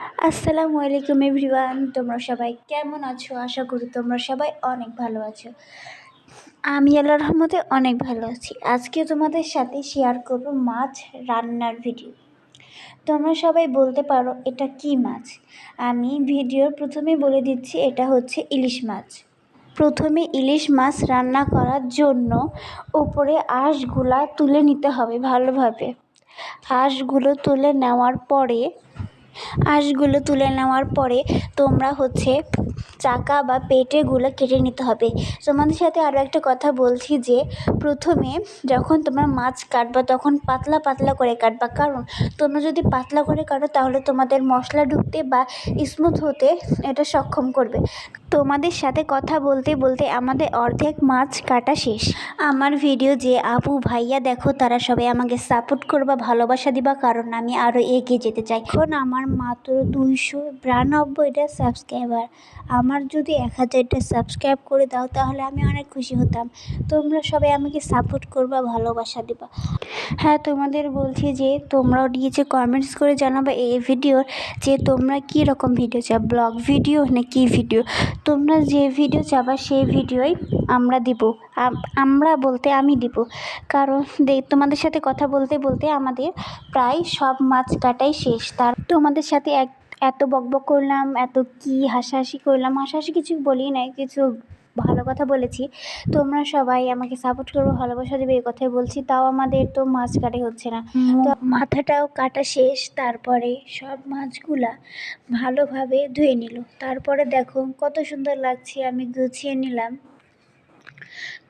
আসসালামু আলাইকুম এভরিওয়ান, তোমরা সবাই কেমন আছো? আশা করি তোমরা সবাই অনেক ভালো আছো। আমি আল্লাহর রহমতে অনেক ভালো আছি। আজকে তোমাদের সাথে শেয়ার করব মাছ রান্নার ভিডিও। তোমরা সবাই বলতে পারো এটা কি মাছ? আমি ভিডিওর প্রথমে বলে দিচ্ছি, এটা হচ্ছে ইলিশ মাছ। প্রথমে ইলিশ মাছ রান্না করার জন্য উপরে আঁশগুলা তুলে নিতে হবে ভালোভাবে। আঁশগুলো তুলে নেওয়ার পরে তোমরা চাকা বা পেটেগুলো কেটে নিতে হবে। তোমাদের সাথে আরও একটা কথা বলছি যে প্রথমে যখন তোমরা মাছ কাটবা তখন পাতলা পাতলা করে কাটবা, কারণ তোমরা যদি পাতলা করে কাটো তাহলে তোমাদের মশলা ঢুকতে বা স্মুথ হতে এটা সক্ষম করবে। তোমাদের সাথে কথা বলতে বলতে আমাদের অর্ধেক মাছ কাটা শেষ। আমার ভিডিও যে আপু ভাইয়া দেখো, তারা সবাই আমাকে সাপোর্ট করবা, ভালোবাসা দিবা, কারণ আমি আরও এগিয়ে যেতে চাই। এখন আমার মাত্র 292টা সাবস্ক্রাইবার। আমার যদি 1000টা সাবস্ক্রাইব করে দাও তাহলে আমি অনেক খুশি হতাম। তোমরা সবাই আমাকে সাপোর্ট করবা, ভালোবাসা দিবা। হ্যাঁ, তোমাদের বলছি যে তোমরাও নিচে কমেন্টস করে জানাবে এই ভিডিওর যে তোমরা কী রকম ভিডিও চাও, ব্লগ ভিডিও না কি ভিডিও। তোমরা যে ভিডিও চাবা সেই ভিডিওই আমরা দিব। আমি দিব, কারণ তোমাদের সাথে কথা বলতে বলতে আমাদের প্রায় সব মাছ কাটাই শেষ। তোমাদের সাথে এত বকবক করলাম, এত কি হাসাহাসি করলাম, হাসাহাসি কিছু বলি নাই, কিছু ভালো কথা বলেছি। তোমরা সবাই আমাকে সাপোর্ট করবো, ভালোবাসা দেবে, এই কথাই বলছি। তাও আমাদের তো মাছ কাটাই হচ্ছে না, তো মাথাটাও কাটা শেষ। তারপরে সব মাছগুলা ভালোভাবে ধুয়ে নিল। তারপরে দেখো কত সুন্দর লাগছে, আমি গুছিয়ে নিলাম।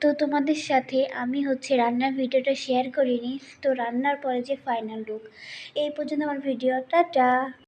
তো তোমাদের সাথে আমি রান্নার ভিডিওটা শেয়ার করিনি, তো রান্নার পরে যে ফাইনাল লুক। এই পর্যন্ত আমার ভিডিও। টাটা।